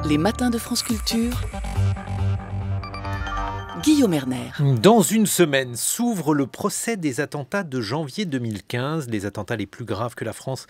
Les matins de France Culture, Guillaume Erner. Dans une semaine s'ouvre le procès des attentats de janvier 2015, les attentats les plus graves que la France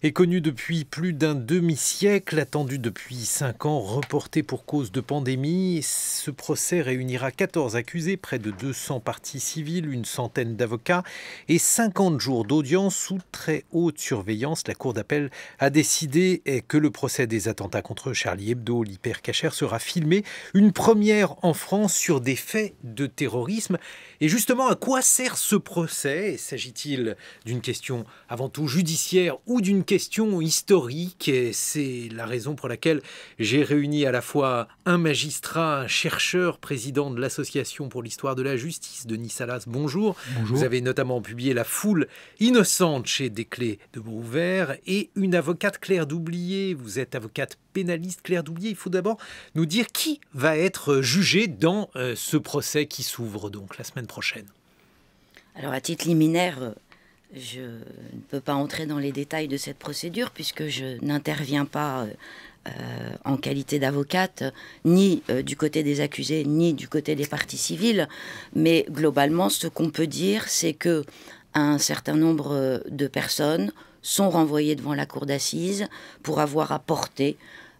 ait connus depuis plus d'un demi-siècle, attendu depuis 5 ans, reporté pour cause de pandémie. Ce procès réunira 14 accusés, près de 200 parties civiles, une centaine d'avocats et 50 jours d'audience sous très haute surveillance. La Cour d'appel a décidé que le procès des attentats contre Charlie Hebdo, l'hypercacher, sera filmé. Une première en France sur des faits de terrorisme. Et justement, à quoi sert ce procès? S'agit-il d'une question avant tout judiciaire ou d'une question historique? Et c'est la raison pour laquelle j'ai réuni à la fois un magistrat, un chercheur, président de l'Association pour l'histoire de la justice, Denis Salas. Bonjour. Bonjour. Vous avez notamment publié La foule innocente chez Desclés de Brouwer, et une avocate, Claire Doublié. Vous êtes avocate pénaliste, Claire Doublié. Il faut d'abord nous dire qui va être jugé dans ce procès qui s'ouvre donc la semaine prochaine. Alors, à titre liminaire, je ne peux pas entrer dans les détails de cette procédure puisque je n'interviens pas en qualité d'avocate, ni du côté des accusés, ni du côté des parties civiles. Mais globalement, ce qu'on peut dire, c'est que un certain nombre de personnes sont renvoyées devant la cour d'assises pour avoir apporté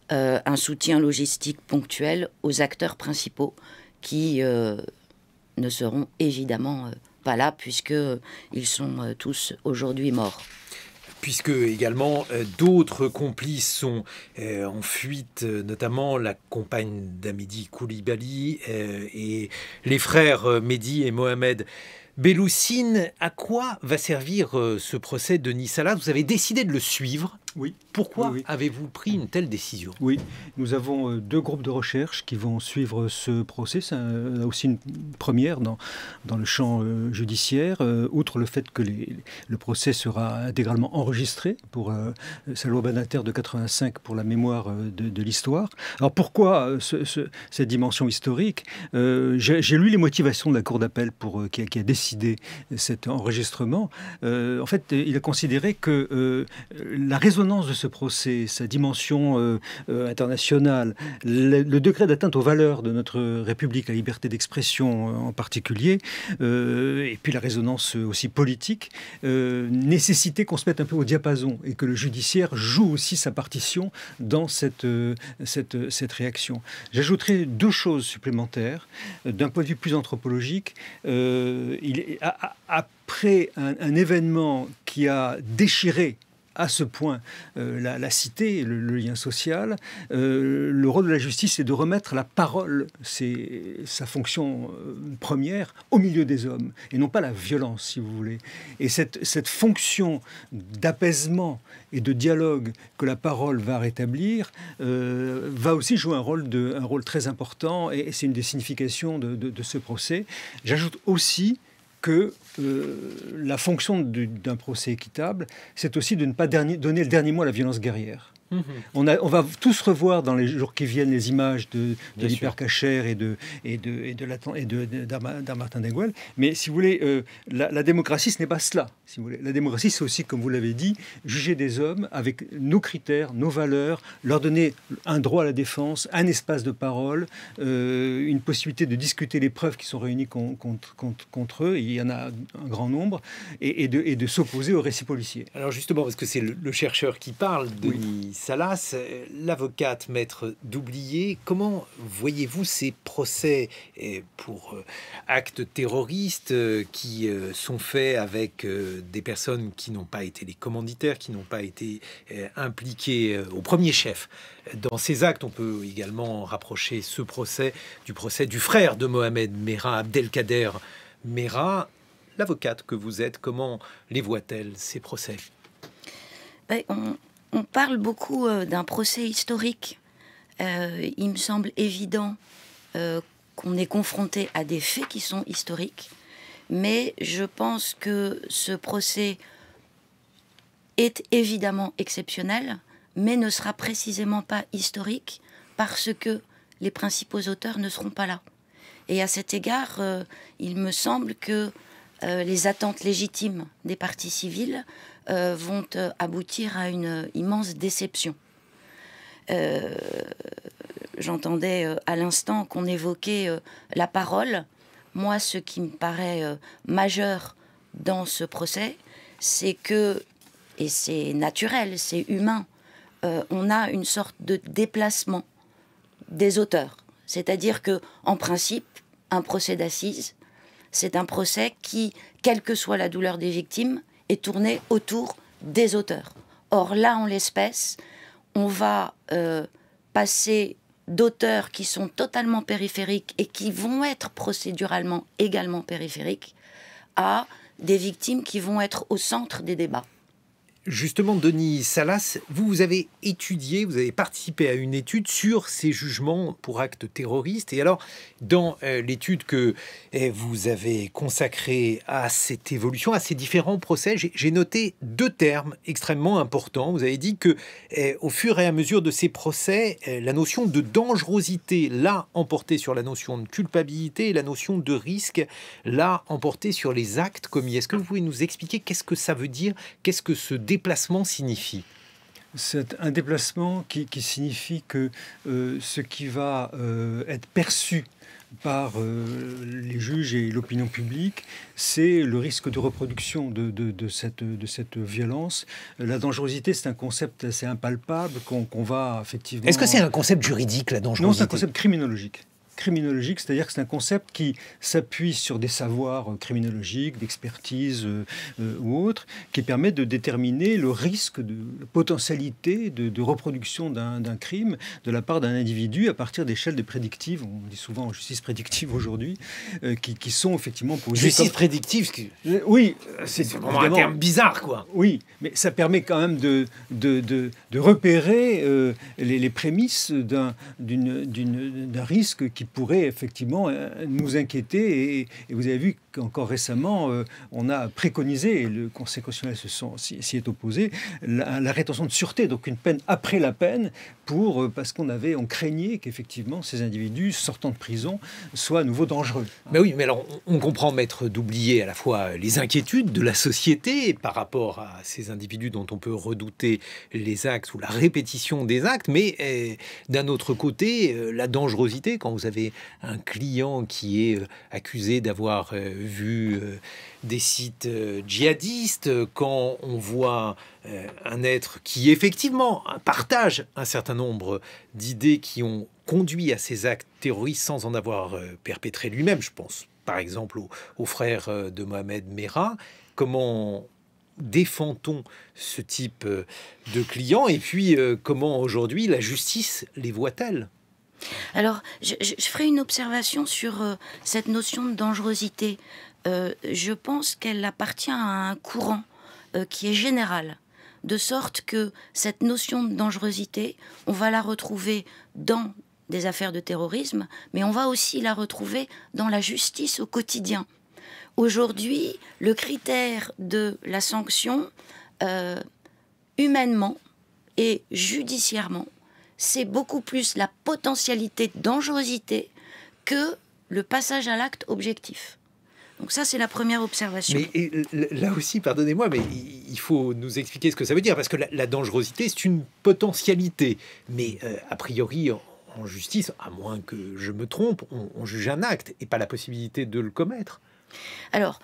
un soutien logistique ponctuel aux acteurs principaux qui ne seront évidemment pas là puisqu'ils sont tous aujourd'hui morts. Puisque également d'autres complices sont en fuite, notamment la compagne d'Amédi Koulibaly et les frères Mehdi et Mohamed Belloucine. À quoi va servir ce procès de Denis Salas? Vous avez décidé de le suivre. Oui. Pourquoi Oui. avez-vous pris une telle décision? Oui, nous avons 2 groupes de recherche qui vont suivre ce procès. C'est aussi une première dans le champ judiciaire, outre le fait que le procès sera intégralement enregistré pour sa loi Badinter de 85 pour la mémoire de l'histoire. Alors pourquoi cette dimension historique? J'ai lu les motivations de la Cour d'appel qui a décidé cet enregistrement. En fait, il a considéré que la résonance de ce procès, sa dimension internationale, le degré d'atteinte aux valeurs de notre République, la liberté d'expression en particulier, et puis la résonance aussi politique, nécessitait qu'on se mette un peu au diapason et que le judiciaire joue aussi sa partition dans cette réaction. J'ajouterai 2 choses supplémentaires. D'un point de vue plus anthropologique, après un événement qui a déchiré à ce point la cité, le lien social, le rôle de la justice est de remettre la parole, c'est sa fonction première, au milieu des hommes, et non pas la violence, si vous voulez. Et cette fonction d'apaisement et de dialogue que la parole va rétablir va aussi jouer un rôle très important, et c'est une des significations de ce procès. J'ajoute aussi que la fonction d'un procès équitable, c'est aussi de ne pas donner le dernier mot à la violence guerrière. On va tous revoir dans les jours qui viennent les images de l'hypercacher et d'Armartin Denguel. Mais si vous voulez, la démocratie, ce n'est pas cela. Si vous voulez. La démocratie, c'est aussi, comme vous l'avez dit, juger des hommes avec nos critères, nos valeurs, leur donner un droit à la défense, un espace de parole, une possibilité de discuter les preuves qui sont réunies contre eux. Il y en a un grand nombre. Et de s'opposer au récit policier. Alors justement, parce que c'est le chercheur qui parle, Denis Salas, l'avocate maître Doublié, comment voyez-vous ces procès pour actes terroristes qui sont faits avec des personnes qui n'ont pas été les commanditaires, qui n'ont pas été impliquées au premier chef dans ces actes? On peut également rapprocher ce procès du frère de Mohamed Merah, Abdelkader Merah. L'avocate que vous êtes, comment les voit-elle, ces procès? On parle beaucoup d'un procès historique. Il me semble évident qu'on est confronté à des faits qui sont historiques, mais je pense que ce procès est évidemment exceptionnel, mais ne sera précisément pas historique parce que les principaux auteurs ne seront pas là. Et à cet égard, il me semble que les attentes légitimes des parties civiles vont aboutir à une immense déception. j'entendais à l'instant qu'on évoquait la parole. Moi, ce qui me paraît majeur dans ce procès, c'est que, et c'est naturel, c'est humain, on a une sorte de déplacement des auteurs. C'est-à-dire que, en principe, un procès d'assises, c'est un procès qui, quelle que soit la douleur des victimes, est tourné autour des auteurs. Or, là, en l'espèce, on va passer d'auteurs qui sont totalement périphériques et qui vont être procéduralement également périphériques à des victimes qui vont être au centre des débats. Justement, Denis Salas, vous avez étudié, vous avez participé à une étude sur ces jugements pour actes terroristes. Et alors, dans l'étude que vous avez consacrée à cette évolution, à ces différents procès, j'ai noté 2 termes extrêmement importants. Vous avez dit que, au fur et à mesure de ces procès, la notion de dangerosité l'a emporté sur la notion de culpabilité et la notion de risque l'a emporté sur les actes commis. Est-ce que vous pouvez nous expliquer qu'est-ce que ça veut dire? Qu'est-ce que ce déplacement signifie? C'est un déplacement qui signifie que ce qui va être perçu par les juges et l'opinion publique, c'est le risque de reproduction de cette violence. La dangerosité, c'est un concept assez impalpable qu'on va effectivement... Est-ce que c'est un concept juridique, la dangerosité? Non, c'est un concept criminologique. Criminologique, c'est-à-dire que c'est un concept qui s'appuie sur des savoirs criminologiques, d'expertise ou autres, qui permet de déterminer le risque de la potentialité de reproduction d'un crime de la part d'un individu à partir d'échelles de prédictives, on dit souvent en justice prédictive aujourd'hui, qui sont effectivement posées. Justice prédictive, oui, c'est vraiment un terme bizarre, quoi. Oui, mais ça permet quand même de repérer les prémices d'un risque qui pourrait effectivement nous inquiéter. Et vous avez vu qu'encore récemment, on a préconisé, et le Conseil constitutionnel s'y est opposé, la rétention de sûreté, donc une peine après la peine, parce qu'on craignait qu'effectivement ces individus sortant de prison soient à nouveau dangereux. Mais oui, mais alors on comprend, maître Doublié, à la fois les inquiétudes de la société par rapport à ces individus dont on peut redouter les actes ou la répétition des actes, mais d'un autre côté, la dangerosité, quand vous avez un client qui est accusé d'avoir vu des sites djihadistes, quand on voit un être qui effectivement partage un certain nombre d'idées qui ont conduit à ces actes terroristes sans en avoir perpétré lui-même, je pense par exemple aux frères de Mohamed Merah, comment défend-on ce type de clients, et puis comment aujourd'hui la justice les voit-elle? Alors, je ferai une observation sur cette notion de dangerosité. Je pense qu'elle appartient à un courant qui est général, de sorte que cette notion de dangerosité, on va la retrouver dans des affaires de terrorisme, mais on va aussi la retrouver dans la justice au quotidien. Aujourd'hui, le critère de la sanction, humainement et judiciairement, c'est beaucoup plus la potentialité de dangerosité que le passage à l'acte objectif. Donc ça, c'est la première observation. Mais là aussi, pardonnez-moi, mais il faut nous expliquer ce que ça veut dire, parce que la dangerosité, c'est une potentialité. Mais a priori, en justice, à moins que je me trompe, on juge un acte et pas la possibilité de le commettre. Alors,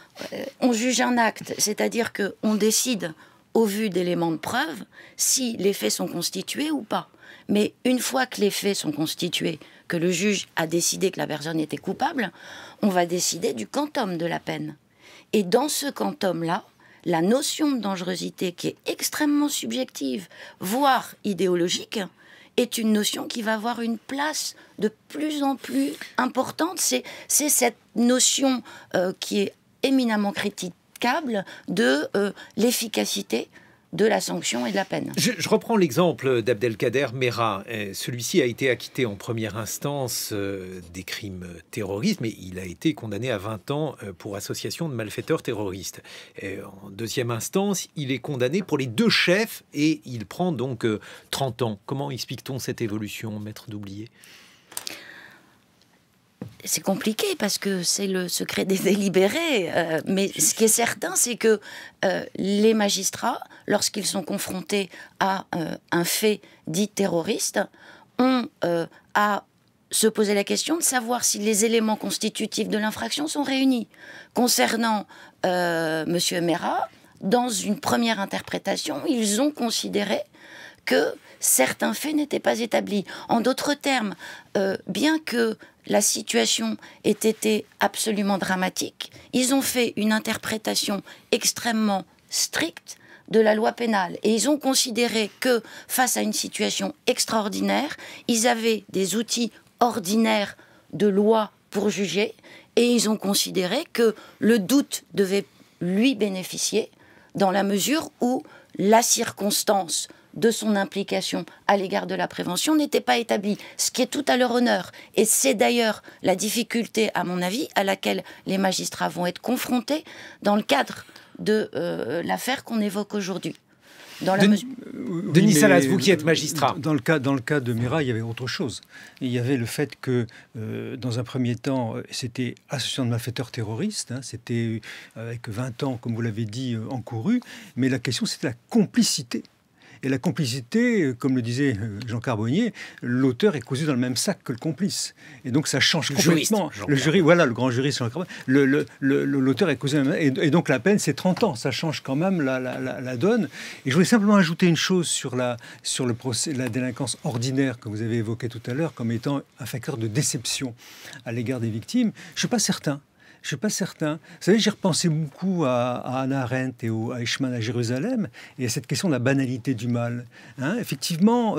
on juge un acte, c'est-à-dire qu'on décide, au vu d'éléments de preuve, si les faits sont constitués ou pas. Mais une fois que les faits sont constitués, que le juge a décidé que la personne était coupable, on va décider du quantum de la peine. Et dans ce quantum-là, la notion de dangerosité, qui est extrêmement subjective, voire idéologique, est une notion qui va avoir une place de plus en plus importante. C'est cette notion qui est éminemment critiquable de l'efficacité de la sanction et de la peine. Je reprends l'exemple d'Abdelkader Merah. Celui-ci a été acquitté en première instance des crimes terroristes, mais il a été condamné à 20 ans pour association de malfaiteurs terroristes. En deuxième instance, il est condamné pour les 2 chefs et il prend donc 30 ans. Comment explique-t-on cette évolution, maître Doublié ? C'est compliqué parce que c'est le secret des délibérés. Mais ce qui est certain, c'est que les magistrats, lorsqu'ils sont confrontés à un fait dit terroriste, ont à se poser la question de savoir si les éléments constitutifs de l'infraction sont réunis. Concernant M. Meyrat, dans une première interprétation, ils ont considéré que certains faits n'étaient pas établis. En d'autres termes, bien que la situation ait été absolument dramatique, ils ont fait une interprétation extrêmement stricte de la loi pénale. Et ils ont considéré que, face à une situation extraordinaire, ils avaient des outils ordinaires de loi pour juger, et ils ont considéré que le doute devait lui bénéficier dans la mesure où la circonstance de son implication à l'égard de la prévention n'était pas établie, ce qui est tout à leur honneur. Et c'est d'ailleurs la difficulté, à mon avis, à laquelle les magistrats vont être confrontés dans le cadre de l'affaire qu'on évoque aujourd'hui. Denis Salas, vous qui êtes magistrat. Dans le cas de Meyrat, il y avait autre chose. Il y avait le fait que, dans un premier temps, c'était association de malfaiteurs terroristes, c'était avec 20 ans, comme vous l'avez dit, encouru, mais la question c'était la complicité. Et la complicité, comme le disait Jean Carbonnier, l'auteur est cousu dans le même sac que le complice. Et donc ça change complètement. Le jury, voilà, le grand juriste Jean Carbonnier, l'auteur est cousu dans le même. Et donc la peine, c'est 30 ans. Ça change quand même la donne. Et je voulais simplement ajouter une chose sur le procès, la délinquance ordinaire que vous avez évoquée tout à l'heure comme étant un facteur de déception à l'égard des victimes. Je ne suis pas certain. Je ne suis pas certain. Vous savez, j'ai repensé beaucoup à Hannah Arendt et à Eichmann à Jérusalem et à cette question de la banalité du mal. Effectivement,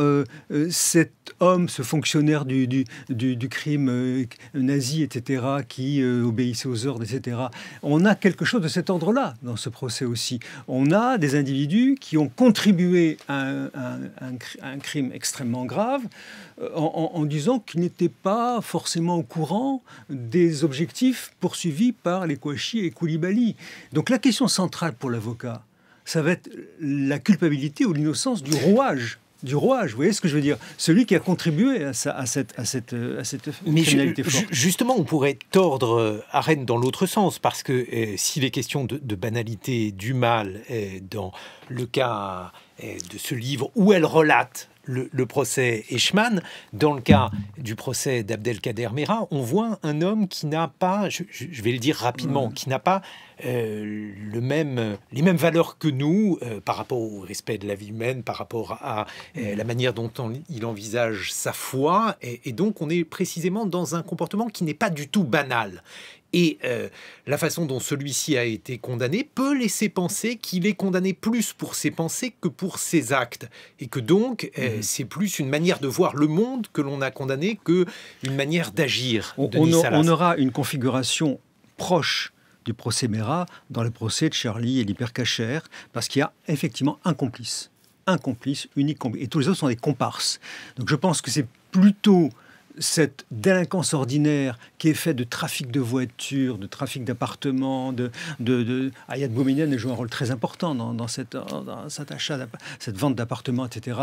cet homme, ce fonctionnaire du crime nazi, etc., qui obéissait aux ordres, etc., on a quelque chose de cet ordre-là dans ce procès aussi. On a des individus qui ont contribué à un crime extrêmement grave en disant qu'ils n'étaient pas forcément au courant des objectifs poursuivis par les Kouachi et Koulibaly. Donc la question centrale pour l'avocat, ça va être la culpabilité ou l'innocence du rouage. Vous voyez ce que je veux dire? Celui qui a contribué à cette criminalité forte. Justement, on pourrait tordre Arendt dans l'autre sens, parce que s'il est question de banalité du mal dans le cas de ce livre où elle relate le procès Eichmann, dans le cas du procès d'Abdelkader Meyrat, on voit un homme qui n'a pas, je vais le dire rapidement, qui n'a pas les mêmes valeurs que nous par rapport au respect de la vie humaine, par rapport à la manière dont il envisage sa foi, et donc on est précisément dans un comportement qui n'est pas du tout banal. Et la façon dont celui-ci a été condamné peut laisser penser qu'il est condamné plus pour ses pensées que pour ses actes. Et que donc, c'est plus une manière de voir le monde que l'on a condamné qu'une manière d'agir. On aura une configuration proche du procès Meyrat dans le procès de Charlie et l'hypercacher, parce qu'il y a effectivement un complice, unique complice. Et tous les autres sont des comparses. Donc je pense que c'est plutôt cette délinquance ordinaire qui est faite de trafic de voitures, de trafic d'appartements, Ayad Boumedienne joue un rôle très important dans cet achat, cette vente d'appartements, etc.,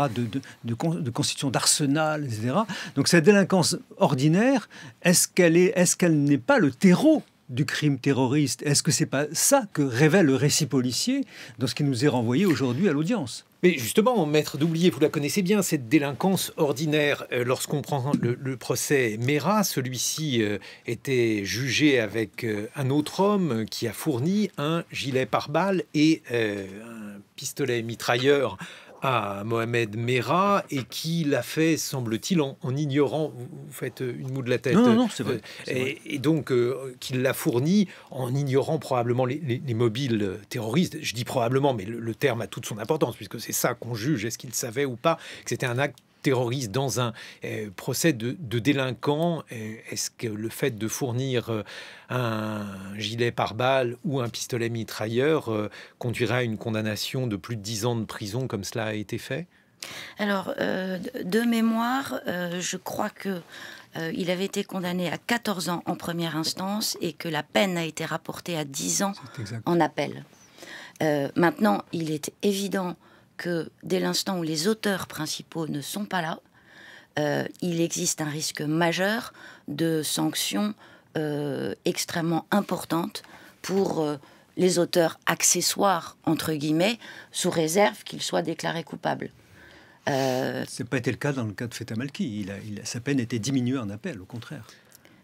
de constitution d'arsenal, etc. Donc cette délinquance ordinaire, est-ce qu'elle n'est pas le terreau du crime terroriste? Est-ce que c'est pas ça que révèle le récit policier dans ce qui nous est renvoyé aujourd'hui à l'audience? Mais justement, maître Doublier, vous la connaissez bien, cette délinquance ordinaire. Lorsqu'on prend le procès Meyrat, celui-ci était jugé avec un autre homme qui a fourni un gilet pare-balles et un pistolet mitrailleur à Mohamed Meyrat, et qui l'a fait, semble-t-il, en ignorant. Vous faites une moue de la tête. Non, c'est vrai. Et donc, qu'il l'a fourni en ignorant probablement les mobiles terroristes. Je dis probablement, mais le terme a toute son importance, puisque c'est ça qu'on juge. Est-ce qu'il savait ou pas que c'était un acte terroriste dans un procès de délinquant? Est-ce que le fait de fournir un gilet pare-balles ou un pistolet mitrailleur conduira à une condamnation de plus de 10 ans de prison comme cela a été fait? Alors, de mémoire, je crois que il avait été condamné à 14 ans en première instance et que la peine a été rapportée à 10 ans en appel. Maintenant, il est évident que dès l'instant où les auteurs principaux ne sont pas là, il existe un risque majeur de sanctions extrêmement importantes pour les auteurs accessoires, entre guillemets, sous réserve qu'ils soient déclarés coupables. Ça n'a pas été le cas dans le cas de Feta Malky. Sa peine a été diminuée en appel, au contraire.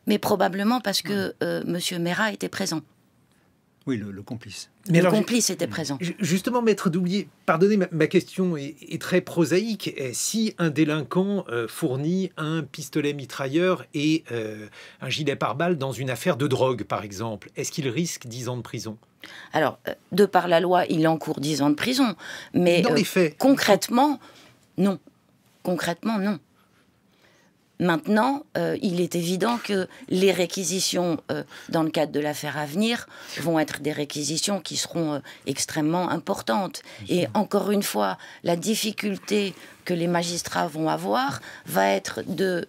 Mais probablement parce que M. Meyrat était présent. Oui, le complice. Mais le alors, complice était présent. Justement, maître Doublier, pardonnez, ma question est très prosaïque. Si un délinquant fournit un pistolet mitrailleur et un gilet pare-balles dans une affaire de drogue, par exemple, est-ce qu'il risque 10 ans de prison? Alors, de par la loi, il encourt 10 ans de prison. Mais dans les faits, concrètement, non. Concrètement, non. Maintenant, il est évident que les réquisitions dans le cadre de l'affaire à venir vont être des réquisitions qui seront extrêmement importantes. Et encore une fois, la difficulté que les magistrats vont avoir va être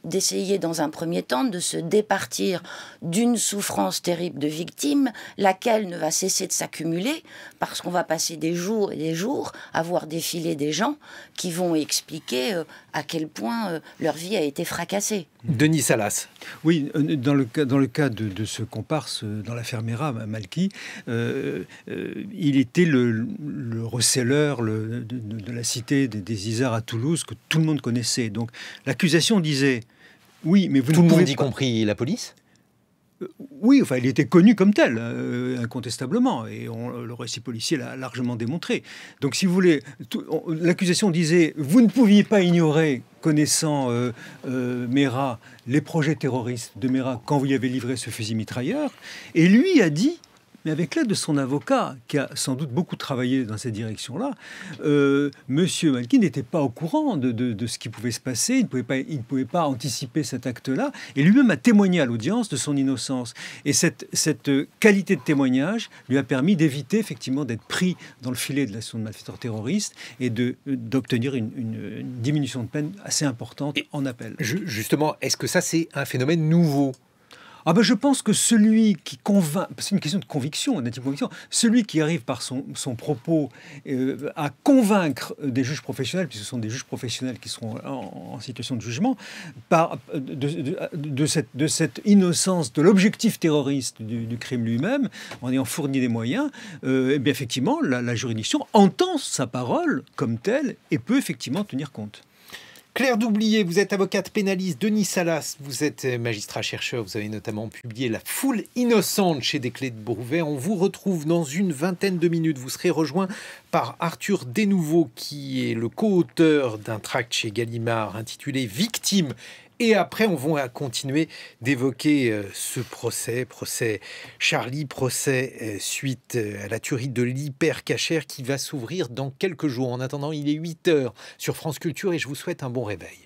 d'essayer dans un premier temps de se départir d'une souffrance terrible de victime, laquelle ne va cesser de s'accumuler parce qu'on va passer des jours et des jours à voir défiler des gens qui vont expliquer à quel point leur vie a été fracassée. Denis Salas. Oui, dans le cas de ce comparse dans l'affaire Meyrat, Malky, il était le receleur de la cité des Isards à Toulouse que tout le monde connaissait. Donc l'accusation disait oui, mais vous Tout ne le pouvez monde, y pas... compris la police? Oui, enfin, il était connu comme tel, incontestablement, et le récit policier l'a largement démontré. Donc, si vous voulez, l'accusation disait, vous ne pouviez pas ignorer, connaissant Meyrat, les projets terroristes de Meyrat quand vous lui avez livré ce fusil mitrailleur, et lui a dit, mais avec l'aide de son avocat, qui a sans doute beaucoup travaillé dans cette direction-là, Monsieur Malky n'était pas au courant de ce qui pouvait se passer, il ne pouvait pas anticiper cet acte-là, et lui-même a témoigné à l'audience de son innocence. Et cette qualité de témoignage lui a permis d'éviter effectivement d'être pris dans le filet de l'action de malfaiteurs terroristes et d'obtenir une diminution de peine assez importante en appel. Justement, est-ce que ça c'est un phénomène nouveau? Ah ben je pense que celui qui convainc, c'est une question de conviction, celui qui arrive par son propos à convaincre des juges professionnels, puisque ce sont des juges professionnels qui seront en situation de jugement, de cette innocence, de l'objectif terroriste du crime lui-même, en ayant fourni des moyens, eh bien effectivement, la juridiction entend sa parole comme telle et peut effectivement tenir compte. Claire Doublier, vous êtes avocate pénaliste. Denis Salas, vous êtes magistrat-chercheur. Vous avez notamment publié La foule innocente chez Desclés de Brouvet. On vous retrouve dans une vingtaine de minutes. Vous serez rejoint par Arthur Desnouveau, qui est le co-auteur d'un tract chez Gallimard intitulé « Victime ». Et après, on va continuer d'évoquer ce procès Charlie, suite à la tuerie de l'hypercachère qui va s'ouvrir dans quelques jours. En attendant, il est 8h sur France Culture et je vous souhaite un bon réveil.